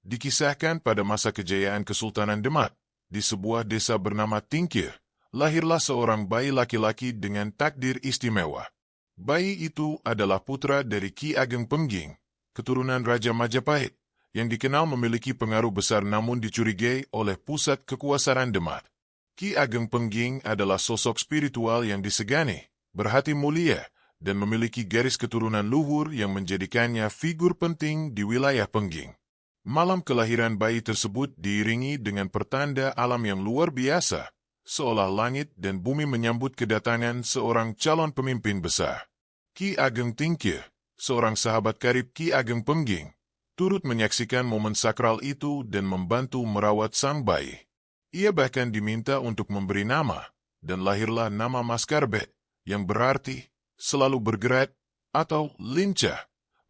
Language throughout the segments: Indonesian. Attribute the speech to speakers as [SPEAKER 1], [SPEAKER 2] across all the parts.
[SPEAKER 1] Dikisahkan pada masa kejayaan Kesultanan Demak, di sebuah desa bernama Tingkir, lahirlah seorang bayi laki-laki dengan takdir istimewa. Bayi itu adalah putra dari Ki Ageng Pengging, keturunan Raja Majapahit, yang dikenal memiliki pengaruh besar namun dicurigai oleh pusat kekuasaan Demak. Ki Ageng Pengging adalah sosok spiritual yang disegani, berhati mulia, dan memiliki garis keturunan luhur yang menjadikannya figur penting di wilayah Pengging. Malam kelahiran bayi tersebut diiringi dengan pertanda alam yang luar biasa, seolah langit dan bumi menyambut kedatangan seorang calon pemimpin besar. Ki Ageng Tingkir, seorang sahabat karib Ki Ageng Pengging, turut menyaksikan momen sakral itu dan membantu merawat sang bayi. Ia bahkan diminta untuk memberi nama, dan lahirlah nama Maskarbet, yang berarti selalu bergerak atau lincah,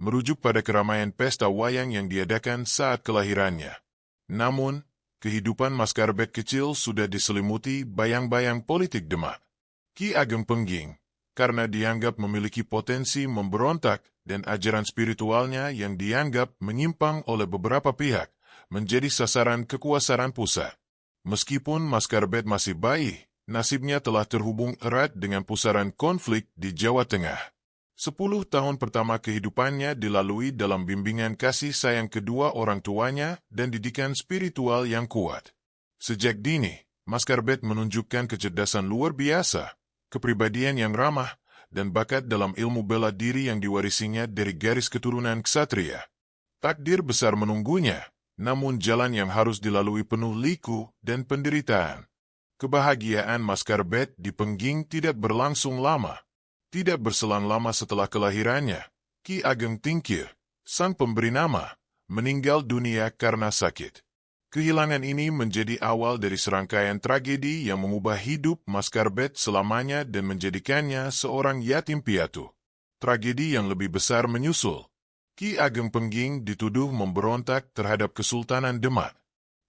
[SPEAKER 1] merujuk pada keramaian pesta wayang yang diadakan saat kelahirannya. Namun, kehidupan Maskarbet kecil sudah diselimuti bayang-bayang politik Demak. Ki Ageng Pengging, karena dianggap memiliki potensi memberontak dan ajaran spiritualnya yang dianggap menyimpang oleh beberapa pihak, menjadi sasaran kekuasaan pusat. Meskipun Maskarbet masih bayi, nasibnya telah terhubung erat dengan pusaran konflik di Jawa Tengah. 10 tahun pertama kehidupannya dilalui dalam bimbingan kasih sayang kedua orang tuanya dan didikan spiritual yang kuat. Sejak dini, Maskarbet menunjukkan kecerdasan luar biasa, kepribadian yang ramah, dan bakat dalam ilmu bela diri yang diwarisinya dari garis keturunan ksatria. Takdir besar menunggunya, namun jalan yang harus dilalui penuh liku dan penderitaan. Kebahagiaan Maskarbet di Pengging tidak berlangsung lama. Tidak berselang lama setelah kelahirannya, Ki Ageng Tingkir, sang pemberi nama, meninggal dunia karena sakit. Kehilangan ini menjadi awal dari serangkaian tragedi yang mengubah hidup Maskarbet selamanya dan menjadikannya seorang yatim piatu. Tragedi yang lebih besar menyusul. Ki Ageng Pengging dituduh memberontak terhadap Kesultanan Demak.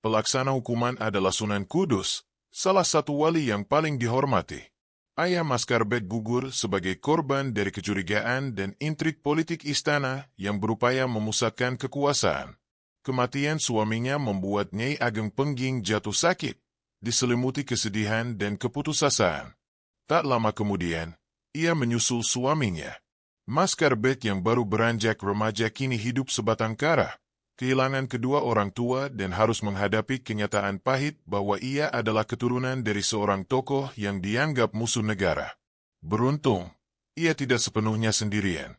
[SPEAKER 1] Pelaksana hukuman adalah Sunan Kudus, salah satu wali yang paling dihormati. Ayah Maskarbet gugur sebagai korban dari kecurigaan dan intrik politik istana yang berupaya memusatkan kekuasaan. Kematian suaminya membuat Nyai Ageng Pengging jatuh sakit, diselimuti kesedihan dan keputusasaan. Tak lama kemudian, ia menyusul suaminya. Maskarbet yang baru beranjak remaja kini hidup sebatang kara, kehilangan kedua orang tua dan harus menghadapi kenyataan pahit bahwa ia adalah keturunan dari seorang tokoh yang dianggap musuh negara. Beruntung, ia tidak sepenuhnya sendirian.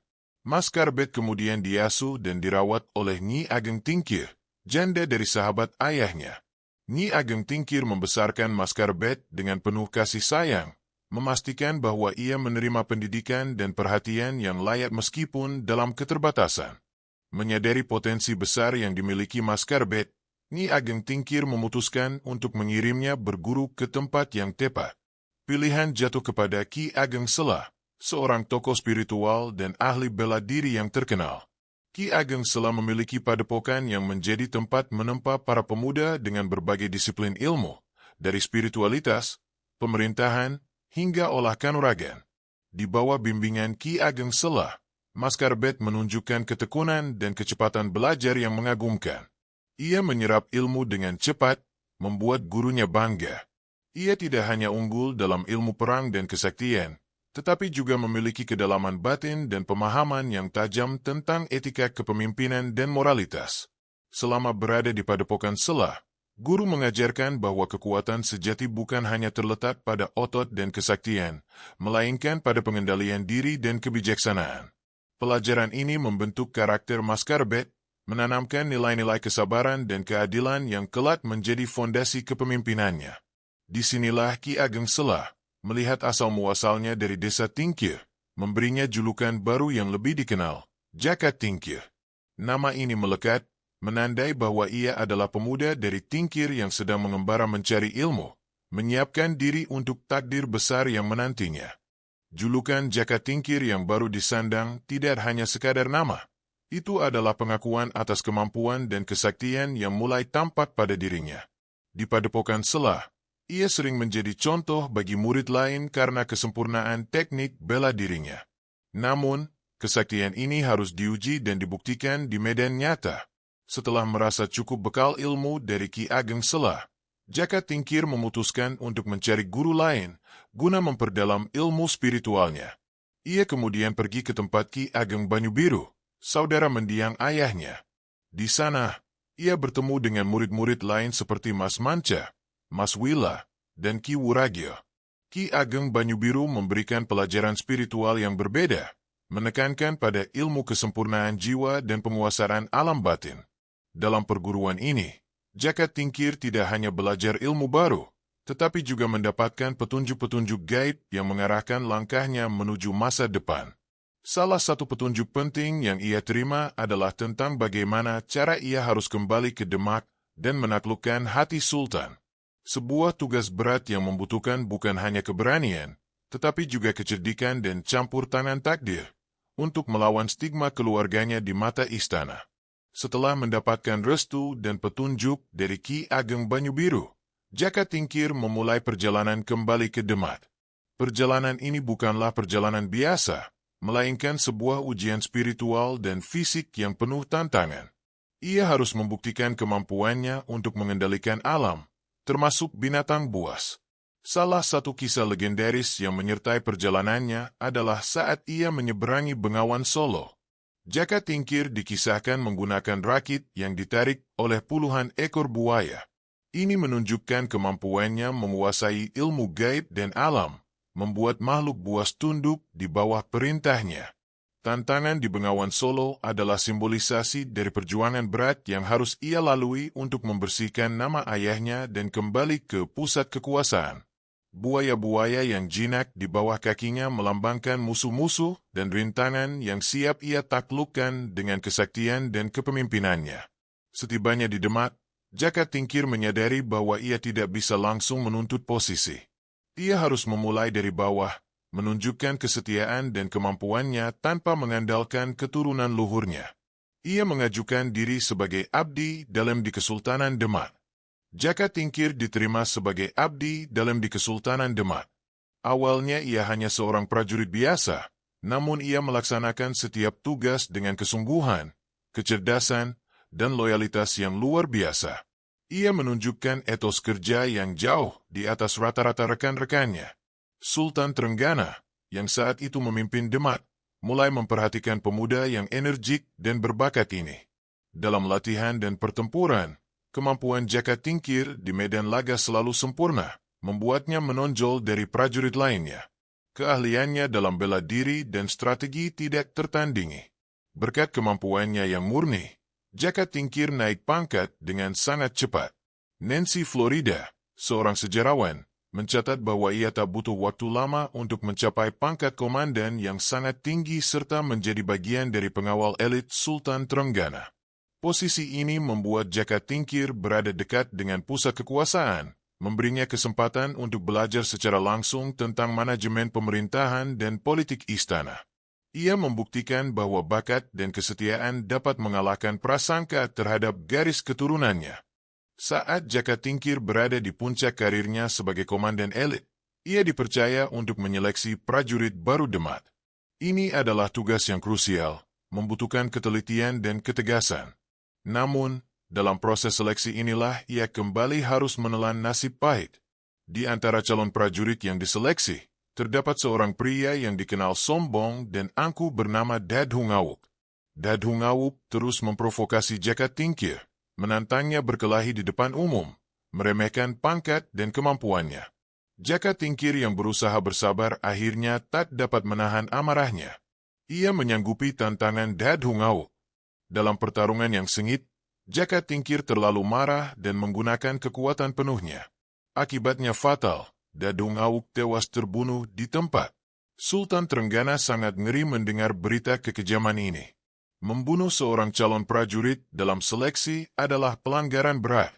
[SPEAKER 1] Maskarbet kemudian diasuh dan dirawat oleh Nyi Ageng Tingkir, janda dari sahabat ayahnya. Nyi Ageng Tingkir membesarkan Maskarbet dengan penuh kasih sayang, memastikan bahwa ia menerima pendidikan dan perhatian yang layak meskipun dalam keterbatasan. Menyadari potensi besar yang dimiliki Maskarbet, Nyi Ageng Tingkir memutuskan untuk mengirimnya berguru ke tempat yang tepat. Pilihan jatuh kepada Ki Ageng Sela, seorang tokoh spiritual dan ahli bela diri yang terkenal. Ki Ageng Sela memiliki padepokan yang menjadi tempat menempa para pemuda dengan berbagai disiplin ilmu, dari spiritualitas, pemerintahan, hingga olah kanuragan. Di bawah bimbingan Ki Ageng Sela, Maskarbet menunjukkan ketekunan dan kecepatan belajar yang mengagumkan. Ia menyerap ilmu dengan cepat, membuat gurunya bangga. Ia tidak hanya unggul dalam ilmu perang dan kesaktian, tetapi juga memiliki kedalaman batin dan pemahaman yang tajam tentang etika kepemimpinan dan moralitas. Selama berada di Padepokan Sela, guru mengajarkan bahwa kekuatan sejati bukan hanya terletak pada otot dan kesaktian, melainkan pada pengendalian diri dan kebijaksanaan. Pelajaran ini membentuk karakter Maskarbet, menanamkan nilai-nilai kesabaran dan keadilan yang kelak menjadi fondasi kepemimpinannya. Disinilah Ki Ageng Sela, melihat asal-muasalnya dari desa Tingkir, memberinya julukan baru yang lebih dikenal, Jaka Tingkir. Nama ini melekat, menandai bahwa ia adalah pemuda dari Tingkir yang sedang mengembara mencari ilmu, menyiapkan diri untuk takdir besar yang menantinya. Julukan Jaka Tingkir yang baru disandang tidak hanya sekadar nama. Itu adalah pengakuan atas kemampuan dan kesaktian yang mulai tampak pada dirinya. Di Padepokan Sela, ia sering menjadi contoh bagi murid lain karena kesempurnaan teknik bela dirinya. Namun, kesaktian ini harus diuji dan dibuktikan di medan nyata. Setelah merasa cukup bekal ilmu dari Ki Ageng Sela, Jaka Tingkir memutuskan untuk mencari guru lain guna memperdalam ilmu spiritualnya. Ia kemudian pergi ke tempat Ki Ageng Banyubiru, saudara mendiang ayahnya. Di sana, ia bertemu dengan murid-murid lain seperti Mas Manca, Mas Wila, dan Ki Wuragyo. Ki Ageng Banyubiru memberikan pelajaran spiritual yang berbeda, menekankan pada ilmu kesempurnaan jiwa dan penguasaan alam batin. Dalam perguruan ini, Jaka Tingkir tidak hanya belajar ilmu baru, tetapi juga mendapatkan petunjuk-petunjuk gaib yang mengarahkan langkahnya menuju masa depan. Salah satu petunjuk penting yang ia terima adalah tentang bagaimana cara ia harus kembali ke Demak dan menaklukkan hati Sultan. Sebuah tugas berat yang membutuhkan bukan hanya keberanian, tetapi juga kecerdikan dan campur tangan takdir untuk melawan stigma keluarganya di mata istana. Setelah mendapatkan restu dan petunjuk dari Ki Ageng Banyubiru, Jaka Tingkir memulai perjalanan kembali ke Demak. Perjalanan ini bukanlah perjalanan biasa, melainkan sebuah ujian spiritual dan fisik yang penuh tantangan. Ia harus membuktikan kemampuannya untuk mengendalikan alam, termasuk binatang buas. Salah satu kisah legendaris yang menyertai perjalanannya adalah saat ia menyeberangi Bengawan Solo. Jaka Tingkir dikisahkan menggunakan rakit yang ditarik oleh puluhan ekor buaya. Ini menunjukkan kemampuannya menguasai ilmu gaib dan alam, membuat makhluk buas tunduk di bawah perintahnya. Tantangan di Bengawan Solo adalah simbolisasi dari perjuangan berat yang harus ia lalui untuk membersihkan nama ayahnya dan kembali ke pusat kekuasaan. Buaya-buaya yang jinak di bawah kakinya melambangkan musuh-musuh dan rintangan yang siap ia taklukkan dengan kesaktian dan kepemimpinannya. Setibanya di Demak, Jaka Tingkir menyadari bahwa ia tidak bisa langsung menuntut posisi. Ia harus memulai dari bawah, menunjukkan kesetiaan dan kemampuannya tanpa mengandalkan keturunan luhurnya. Ia mengajukan diri sebagai abdi dalam di Kesultanan Demak. Jaka Tingkir diterima sebagai abdi dalam di Kesultanan Demak. Awalnya ia hanya seorang prajurit biasa, namun ia melaksanakan setiap tugas dengan kesungguhan, kecerdasan, dan loyalitas yang luar biasa. Ia menunjukkan etos kerja yang jauh di atas rata-rata rekan-rekannya. Sultan Trenggana, yang saat itu memimpin Demak, mulai memperhatikan pemuda yang energik dan berbakat ini. Dalam latihan dan pertempuran, kemampuan Jaka Tingkir di medan laga selalu sempurna, membuatnya menonjol dari prajurit lainnya. Keahliannya dalam bela diri dan strategi tidak tertandingi. Berkat kemampuannya yang murni, Jaka Tingkir naik pangkat dengan sangat cepat. Nancy Florida, seorang sejarawan, mencatat bahwa ia tak butuh waktu lama untuk mencapai pangkat komandan yang sangat tinggi serta menjadi bagian dari pengawal elit Sultan Trenggana. Posisi ini membuat Jaka Tingkir berada dekat dengan pusat kekuasaan, memberinya kesempatan untuk belajar secara langsung tentang manajemen pemerintahan dan politik istana. Ia membuktikan bahwa bakat dan kesetiaan dapat mengalahkan prasangka terhadap garis keturunannya. Saat Jaka Tingkir berada di puncak karirnya sebagai komandan elit, ia dipercaya untuk menyeleksi prajurit baru Demak. Ini adalah tugas yang krusial, membutuhkan ketelitian dan ketegasan. Namun, dalam proses seleksi inilah ia kembali harus menelan nasib pahit. Di antara calon prajurit yang diseleksi, terdapat seorang pria yang dikenal sombong dan angkuh bernama Dadhu Ngawuk. Dadhu Ngawuk terus memprovokasi Jaka Tingkir, menantangnya berkelahi di depan umum, meremehkan pangkat dan kemampuannya. Jaka Tingkir yang berusaha bersabar akhirnya tak dapat menahan amarahnya. Ia menyanggupi tantangan Dadhu Ngawuk. Dalam pertarungan yang sengit, Jaka Tingkir terlalu marah dan menggunakan kekuatan penuhnya. Akibatnya fatal, Dadhu Ngawuk tewas terbunuh di tempat. Sultan Trenggana sangat ngeri mendengar berita kekejaman ini. Membunuh seorang calon prajurit dalam seleksi adalah pelanggaran berat.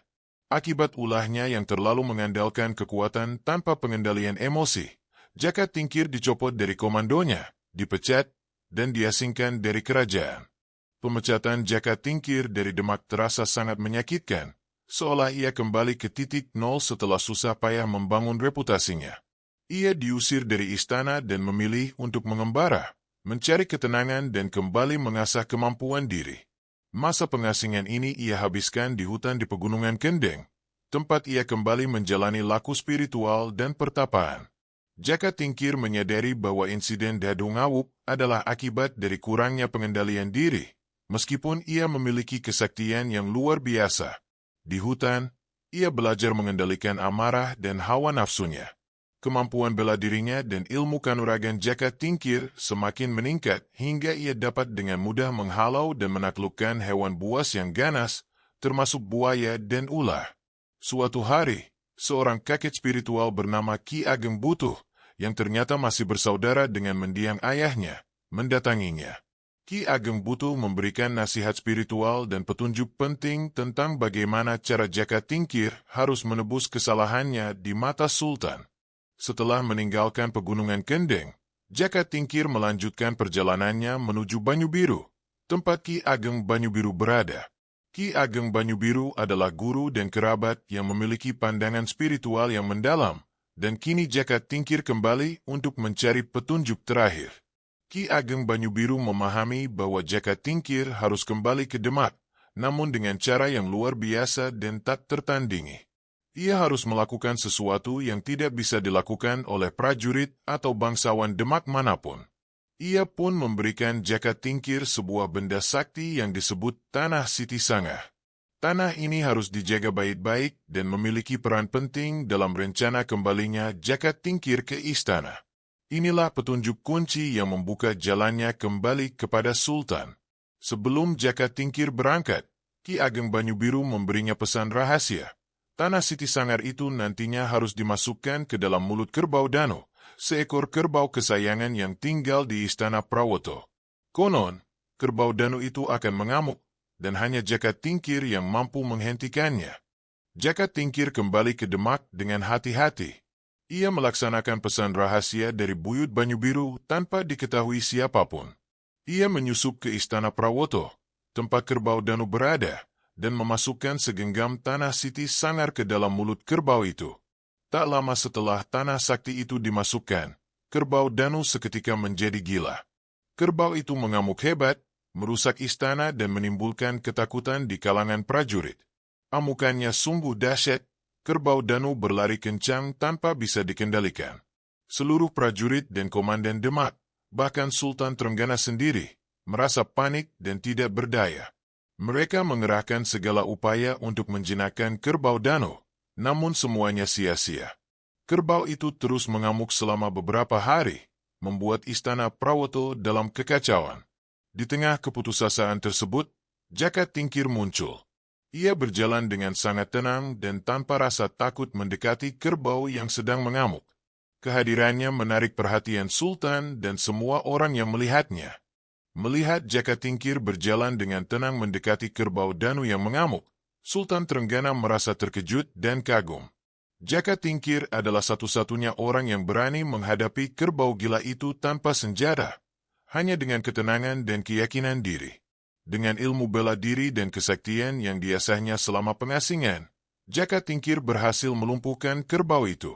[SPEAKER 1] Akibat ulahnya yang terlalu mengandalkan kekuatan tanpa pengendalian emosi, Jaka Tingkir dicopot dari komandonya, dipecat, dan diasingkan dari kerajaan. Pemecatan Jaka Tingkir dari Demak terasa sangat menyakitkan, seolah ia kembali ke titik nol setelah susah payah membangun reputasinya. Ia diusir dari istana dan memilih untuk mengembara, mencari ketenangan dan kembali mengasah kemampuan diri. Masa pengasingan ini ia habiskan di hutan di Pegunungan Kendeng, tempat ia kembali menjalani laku spiritual dan pertapaan. Jaka Tingkir menyadari bahwa insiden Dadu Ngawuk adalah akibat dari kurangnya pengendalian diri, meskipun ia memiliki kesaktian yang luar biasa. Di hutan, ia belajar mengendalikan amarah dan hawa nafsunya. Kemampuan bela dirinya dan ilmu kanuragan Jaka Tingkir semakin meningkat hingga ia dapat dengan mudah menghalau dan menaklukkan hewan buas yang ganas, termasuk buaya dan ular. Suatu hari, seorang kakek spiritual bernama Ki Ageng Butuh, yang ternyata masih bersaudara dengan mendiang ayahnya, mendatanginya. Ki Ageng Butuh memberikan nasihat spiritual dan petunjuk penting tentang bagaimana cara Jaka Tingkir harus menebus kesalahannya di mata Sultan. Setelah meninggalkan Pegunungan Kendeng, Jaka Tingkir melanjutkan perjalanannya menuju Banyu Biru, tempat Ki Ageng Banyu Biru berada. Ki Ageng Banyu Biru adalah guru dan kerabat yang memiliki pandangan spiritual yang mendalam, dan kini Jaka Tingkir kembali untuk mencari petunjuk terakhir. Ki Ageng Banyu Biru memahami bahwa Jaka Tingkir harus kembali ke Demak, namun dengan cara yang luar biasa dan tak tertandingi. Ia harus melakukan sesuatu yang tidak bisa dilakukan oleh prajurit atau bangsawan Demak manapun. Ia pun memberikan Jaka Tingkir sebuah benda sakti yang disebut Tanah Siti Sangah. Tanah ini harus dijaga baik-baik dan memiliki peran penting dalam rencana kembalinya Jaka Tingkir ke istana. Inilah petunjuk kunci yang membuka jalannya kembali kepada Sultan. Sebelum Jaka Tingkir berangkat, Ki Ageng Banyu Biru memberinya pesan rahasia. Tanah Siti Sanggar itu nantinya harus dimasukkan ke dalam mulut Kerbau Danu, seekor kerbau kesayangan yang tinggal di Istana Prawoto. Konon, Kerbau Danu itu akan mengamuk, dan hanya Jaka Tingkir yang mampu menghentikannya. Jaka Tingkir kembali ke Demak dengan hati-hati. Ia melaksanakan pesan rahasia dari Buyut Banyu Biru tanpa diketahui siapapun. Ia menyusup ke Istana Prawoto, tempat Kerbau Danu berada, dan memasukkan segenggam Tanah Siti Sanggar ke dalam mulut kerbau itu. Tak lama setelah tanah sakti itu dimasukkan, Kerbau Danu seketika menjadi gila. Kerbau itu mengamuk hebat, merusak istana dan menimbulkan ketakutan di kalangan prajurit. Amukannya sungguh dahsyat, Kerbau Danu berlari kencang tanpa bisa dikendalikan. Seluruh prajurit dan komandan Demak, bahkan Sultan Trenggana sendiri, merasa panik dan tidak berdaya. Mereka mengerahkan segala upaya untuk menjinakkan Kerbau Danu, namun semuanya sia-sia. Kerbau itu terus mengamuk selama beberapa hari, membuat Istana Prawoto dalam kekacauan. Di tengah keputusasaan tersebut, Jaka Tingkir muncul. Ia berjalan dengan sangat tenang dan tanpa rasa takut mendekati kerbau yang sedang mengamuk. Kehadirannya menarik perhatian Sultan dan semua orang yang melihatnya. Melihat Jaka Tingkir berjalan dengan tenang mendekati Kerbau Danu yang mengamuk, Sultan Trenggana merasa terkejut dan kagum. Jaka Tingkir adalah satu-satunya orang yang berani menghadapi kerbau gila itu tanpa senjata, hanya dengan ketenangan dan keyakinan diri. Dengan ilmu bela diri dan kesaktian yang diasahnya selama pengasingan, Jaka Tingkir berhasil melumpuhkan kerbau itu.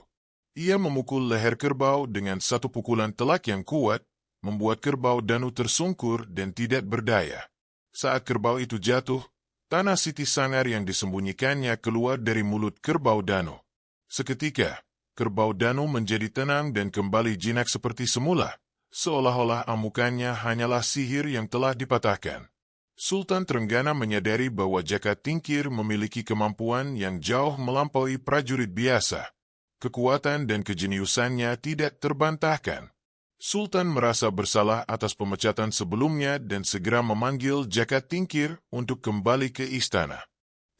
[SPEAKER 1] Ia memukul leher kerbau dengan satu pukulan telak yang kuat, membuat Kerbau Danu tersungkur dan tidak berdaya. Saat kerbau itu jatuh, Tanah Siti Sanggar yang disembunyikannya keluar dari mulut Kerbau Danu. Seketika, Kerbau Danu menjadi tenang dan kembali jinak seperti semula, seolah-olah amukannya hanyalah sihir yang telah dipatahkan. Sultan Trenggana menyadari bahwa Jaka Tingkir memiliki kemampuan yang jauh melampaui prajurit biasa. Kekuatan dan kejeniusannya tidak terbantahkan. Sultan merasa bersalah atas pemecatan sebelumnya dan segera memanggil Jaka Tingkir untuk kembali ke istana.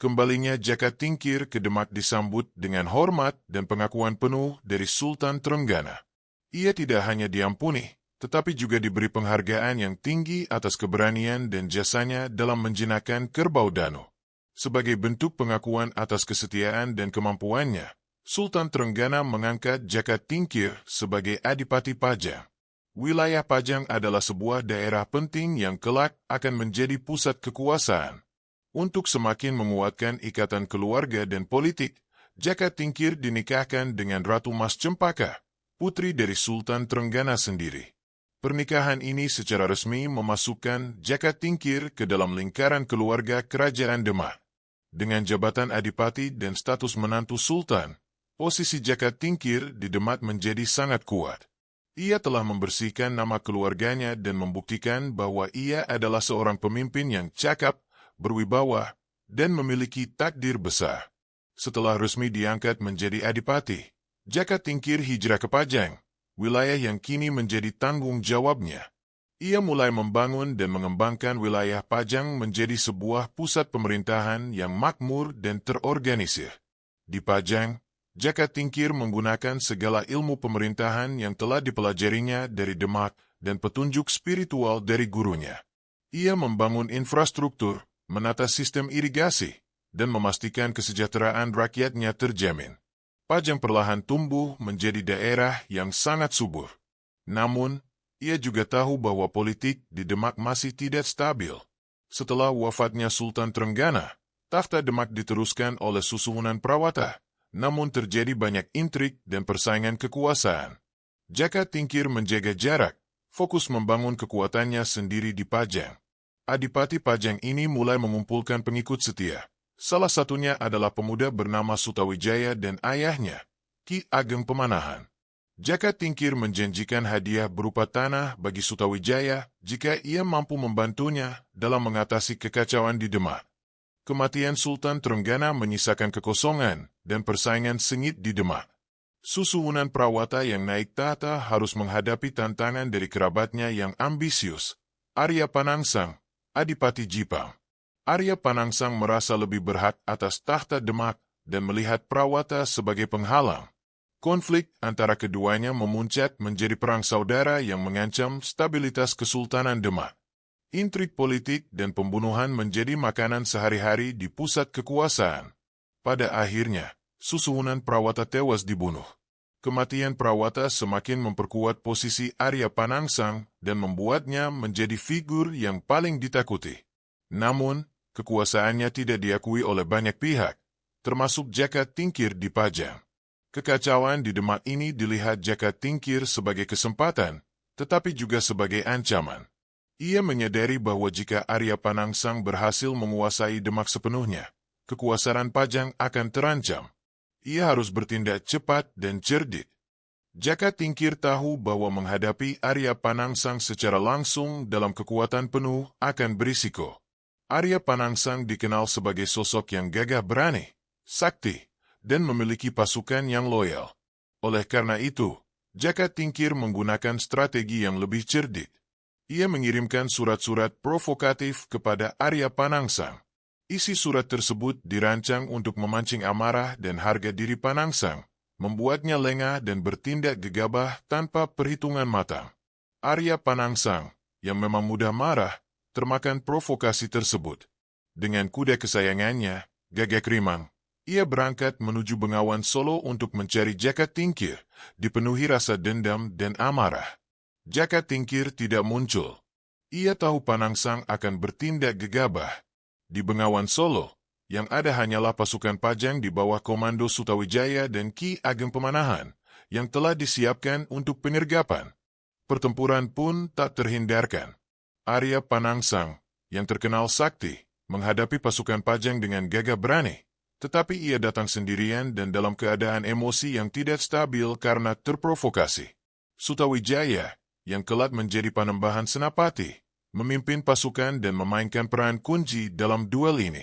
[SPEAKER 1] Kembalinya Jaka Tingkir ke Demak disambut dengan hormat dan pengakuan penuh dari Sultan Trenggana. Ia tidak hanya diampuni, tetapi juga diberi penghargaan yang tinggi atas keberanian dan jasanya dalam menjinakkan Kerbau Danu. Sebagai bentuk pengakuan atas kesetiaan dan kemampuannya, Sultan Trenggana mengangkat Jaka Tingkir sebagai Adipati Pajang. Wilayah Pajang adalah sebuah daerah penting yang kelak akan menjadi pusat kekuasaan. Untuk semakin menguatkan ikatan keluarga dan politik, Jaka Tingkir dinikahkan dengan Ratu Mas Cempaka, putri dari Sultan Trenggana sendiri. Pernikahan ini secara resmi memasukkan Jaka Tingkir ke dalam lingkaran keluarga Kerajaan Demak. Dengan jabatan Adipati dan status menantu Sultan, posisi Jaka Tingkir di Demak menjadi sangat kuat. Ia telah membersihkan nama keluarganya dan membuktikan bahwa ia adalah seorang pemimpin yang cakap, berwibawa, dan memiliki takdir besar. Setelah resmi diangkat menjadi Adipati, Jaka Tingkir hijrah ke Pajang, wilayah yang kini menjadi tanggung jawabnya. Ia mulai membangun dan mengembangkan wilayah Pajang menjadi sebuah pusat pemerintahan yang makmur dan terorganisir. Di Pajang, Jaka Tingkir menggunakan segala ilmu pemerintahan yang telah dipelajarinya dari Demak dan petunjuk spiritual dari gurunya. Ia membangun infrastruktur, menata sistem irigasi, dan memastikan kesejahteraan rakyatnya terjamin. Pajang perlahan tumbuh menjadi daerah yang sangat subur. Namun, ia juga tahu bahwa politik di Demak masih tidak stabil. Setelah wafatnya Sultan Trenggana, takhta Demak diteruskan oleh Susuhunan Prawata, namun terjadi banyak intrik dan persaingan kekuasaan. Jaka Tingkir menjaga jarak, fokus membangun kekuatannya sendiri di Pajang. Adipati Pajang ini mulai mengumpulkan pengikut setia. Salah satunya adalah pemuda bernama Sutawijaya dan ayahnya, Ki Ageng Pemanahan. Jaka Tingkir menjanjikan hadiah berupa tanah bagi Sutawijaya jika ia mampu membantunya dalam mengatasi kekacauan di Demak. Kematian Sultan Trenggana menyisakan kekosongan dan persaingan sengit di Demak. Susuhunan Prawata yang naik tahta harus menghadapi tantangan dari kerabatnya yang ambisius, Arya Panangsang, Adipati Jipang. Arya Panangsang merasa lebih berhak atas tahta Demak dan melihat Prawata sebagai penghalang. Konflik antara keduanya memuncak menjadi perang saudara yang mengancam stabilitas Kesultanan Demak. Intrik politik dan pembunuhan menjadi makanan sehari-hari di pusat kekuasaan. Pada akhirnya, Susuhunan Prawata tewas dibunuh. Kematian Prawata semakin memperkuat posisi Arya Panangsang dan membuatnya menjadi figur yang paling ditakuti. Namun, kekuasaannya tidak diakui oleh banyak pihak, termasuk Jaka Tingkir di Pajang. Kekacauan di Demak ini dilihat Jaka Tingkir sebagai kesempatan, tetapi juga sebagai ancaman. Ia menyadari bahwa jika Arya Panangsang berhasil menguasai Demak sepenuhnya, kekuasaan Pajang akan terancam. Ia harus bertindak cepat dan cerdik. Jaka Tingkir tahu bahwa menghadapi Arya Panangsang secara langsung dalam kekuatan penuh akan berisiko. Arya Panangsang dikenal sebagai sosok yang gagah berani, sakti, dan memiliki pasukan yang loyal. Oleh karena itu, Jaka Tingkir menggunakan strategi yang lebih cerdik. Ia mengirimkan surat-surat provokatif kepada Arya Panangsang. Isi surat tersebut dirancang untuk memancing amarah dan harga diri Panangsang, membuatnya lengah dan bertindak gegabah tanpa perhitungan matang. Arya Panangsang, yang memang mudah marah, termakan provokasi tersebut. Dengan kuda kesayangannya, Gagak Rimang, ia berangkat menuju Bengawan Solo untuk mencari Jaka Tingkir, dipenuhi rasa dendam dan amarah. Jaka Tingkir tidak muncul. Ia tahu Panangsang akan bertindak gegabah. Di Bengawan Solo, yang ada hanyalah pasukan Pajang di bawah komando Sutawijaya dan Ki Ageng Pemanahan, yang telah disiapkan untuk penyergapan. Pertempuran pun tak terhindarkan. Arya Panangsang, yang terkenal sakti, menghadapi pasukan Pajang dengan gagah berani, tetapi ia datang sendirian dan dalam keadaan emosi yang tidak stabil karena terprovokasi. Sutawijaya, yang kelak menjadi Panembahan Senapati, memimpin pasukan dan memainkan peran kunci dalam duel ini.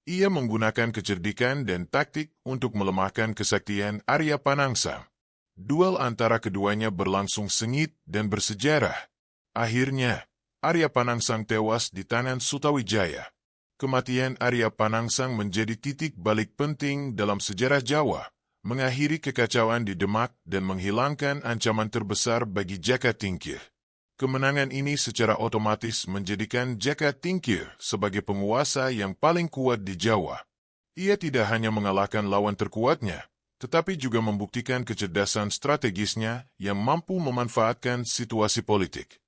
[SPEAKER 1] Ia menggunakan kecerdikan dan taktik untuk melemahkan kesaktian Arya Panangsang. Duel antara keduanya berlangsung sengit dan bersejarah. Akhirnya, Arya Panangsang tewas di tangan Sutawijaya. Kematian Arya Panangsang menjadi titik balik penting dalam sejarah Jawa, mengakhiri kekacauan di Demak dan menghilangkan ancaman terbesar bagi Jaka Tingkir. Kemenangan ini secara otomatis menjadikan Jaka Tingkir sebagai penguasa yang paling kuat di Jawa. Ia tidak hanya mengalahkan lawan terkuatnya, tetapi juga membuktikan kecerdasan strategisnya yang mampu memanfaatkan situasi politik.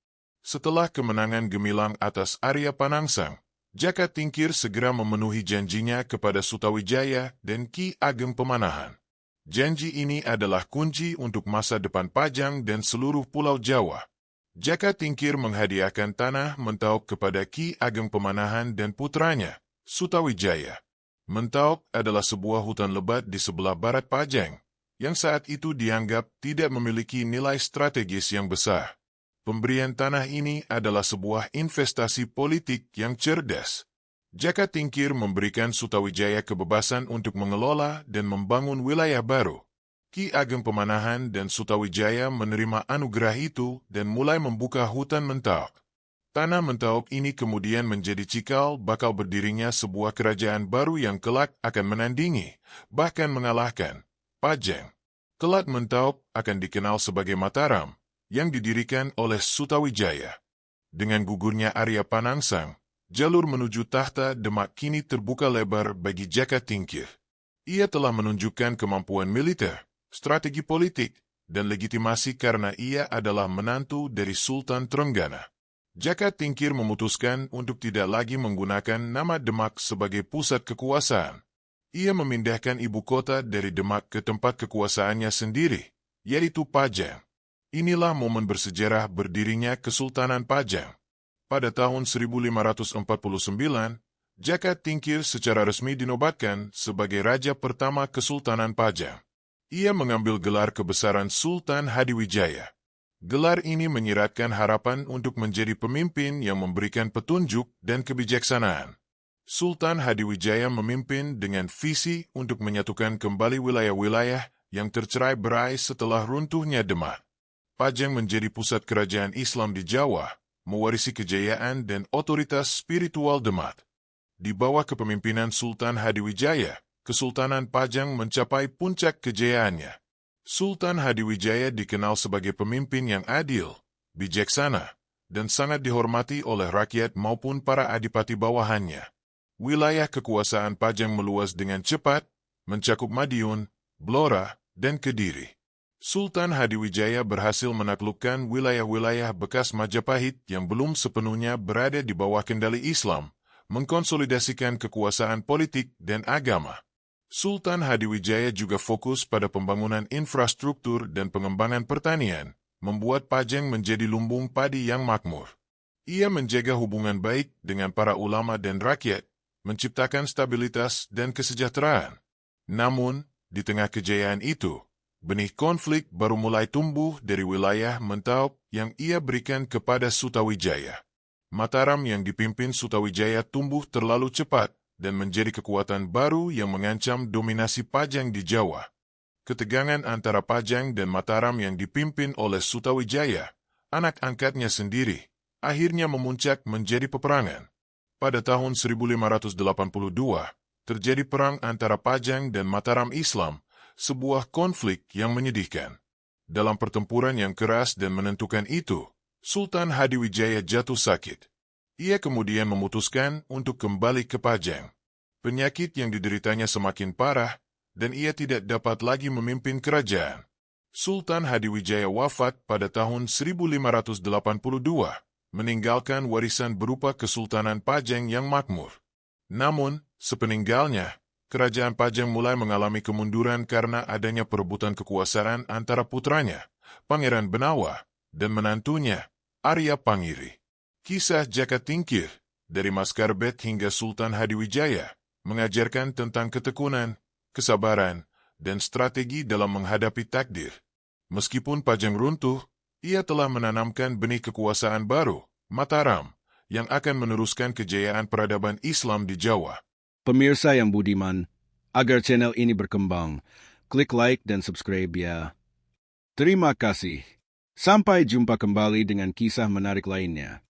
[SPEAKER 1] Setelah kemenangan gemilang atas Arya Panangsang, Jaka Tingkir segera memenuhi janjinya kepada Sutawijaya dan Ki Ageng Pemanahan. Janji ini adalah kunci untuk masa depan Pajang dan seluruh Pulau Jawa. Jaka Tingkir menghadiahkan tanah Mentauk kepada Ki Ageng Pemanahan dan putranya, Sutawijaya. Mentauk adalah sebuah hutan lebat di sebelah barat Pajang, yang saat itu dianggap tidak memiliki nilai strategis yang besar. Pemberian tanah ini adalah sebuah investasi politik yang cerdas. Jaka Tingkir memberikan Sutawijaya kebebasan untuk mengelola dan membangun wilayah baru. Ki Ageng Pemanahan dan Sutawijaya menerima anugerah itu dan mulai membuka hutan Mentauk. Tanah Mentauk ini kemudian menjadi cikal bakal berdirinya sebuah kerajaan baru yang kelak akan menandingi, bahkan mengalahkan, Pajang. Kelak Mentauk akan dikenal sebagai Mataram, yang didirikan oleh Sutawijaya. Dengan gugurnya Arya Panangsang, jalur menuju tahta Demak kini terbuka lebar bagi Jaka Tingkir. Ia telah menunjukkan kemampuan militer, strategi politik, dan legitimasi karena ia adalah menantu dari Sultan Trenggana. Jaka Tingkir memutuskan untuk tidak lagi menggunakan nama Demak sebagai pusat kekuasaan. Ia memindahkan ibu kota dari Demak ke tempat kekuasaannya sendiri, yaitu Pajang. Inilah momen bersejarah berdirinya Kesultanan Pajang. Pada tahun 1549, Jaka Tingkir secara resmi dinobatkan sebagai Raja pertama Kesultanan Pajang. Ia mengambil gelar kebesaran Sultan Hadiwijaya. Gelar ini menyiratkan harapan untuk menjadi pemimpin yang memberikan petunjuk dan kebijaksanaan. Sultan Hadiwijaya memimpin dengan visi untuk menyatukan kembali wilayah-wilayah yang tercerai-berai setelah runtuhnya Demak. Pajang menjadi pusat kerajaan Islam di Jawa, mewarisi kejayaan dan otoritas spiritual Demak. Di bawah kepemimpinan Sultan Hadiwijaya, Kesultanan Pajang mencapai puncak kejayaannya. Sultan Hadiwijaya dikenal sebagai pemimpin yang adil, bijaksana, dan sangat dihormati oleh rakyat maupun para adipati bawahannya. Wilayah kekuasaan Pajang meluas dengan cepat, mencakup Madiun, Blora, dan Kediri. Sultan Hadiwijaya berhasil menaklukkan wilayah-wilayah bekas Majapahit yang belum sepenuhnya berada di bawah kendali Islam, mengkonsolidasikan kekuasaan politik dan agama. Sultan Hadiwijaya juga fokus pada pembangunan infrastruktur dan pengembangan pertanian, membuat Pajang menjadi lumbung padi yang makmur. Ia menjaga hubungan baik dengan para ulama dan rakyat, menciptakan stabilitas dan kesejahteraan. Namun, di tengah kejayaan itu, benih konflik baru mulai tumbuh dari wilayah Mentauk yang ia berikan kepada Sutawijaya. Mataram yang dipimpin Sutawijaya tumbuh terlalu cepat dan menjadi kekuatan baru yang mengancam dominasi Pajang di Jawa. Ketegangan antara Pajang dan Mataram yang dipimpin oleh Sutawijaya, anak angkatnya sendiri, akhirnya memuncak menjadi peperangan. Pada tahun 1582, terjadi perang antara Pajang dan Mataram Islam, sebuah konflik yang menyedihkan. Dalam pertempuran yang keras dan menentukan itu, Sultan Hadiwijaya jatuh sakit. Ia kemudian memutuskan untuk kembali ke Pajang. Penyakit yang dideritanya semakin parah, dan ia tidak dapat lagi memimpin kerajaan. Sultan Hadiwijaya wafat pada tahun 1582, meninggalkan warisan berupa Kesultanan Pajang yang makmur. Namun, sepeninggalnya, kerajaan Pajang mulai mengalami kemunduran karena adanya perebutan kekuasaan antara putranya, Pangeran Benawa, dan menantunya, Arya Pangiri. Kisah Jaka Tingkir, dari Maskarbet hingga Sultan Hadiwijaya, mengajarkan tentang ketekunan, kesabaran, dan strategi dalam menghadapi takdir. Meskipun Pajang runtuh, ia telah menanamkan benih kekuasaan baru, Mataram, yang akan meneruskan kejayaan peradaban Islam di Jawa.
[SPEAKER 2] Pemirsa yang budiman, agar channel ini berkembang, klik like dan subscribe ya. Terima kasih. Sampai jumpa kembali dengan kisah menarik lainnya.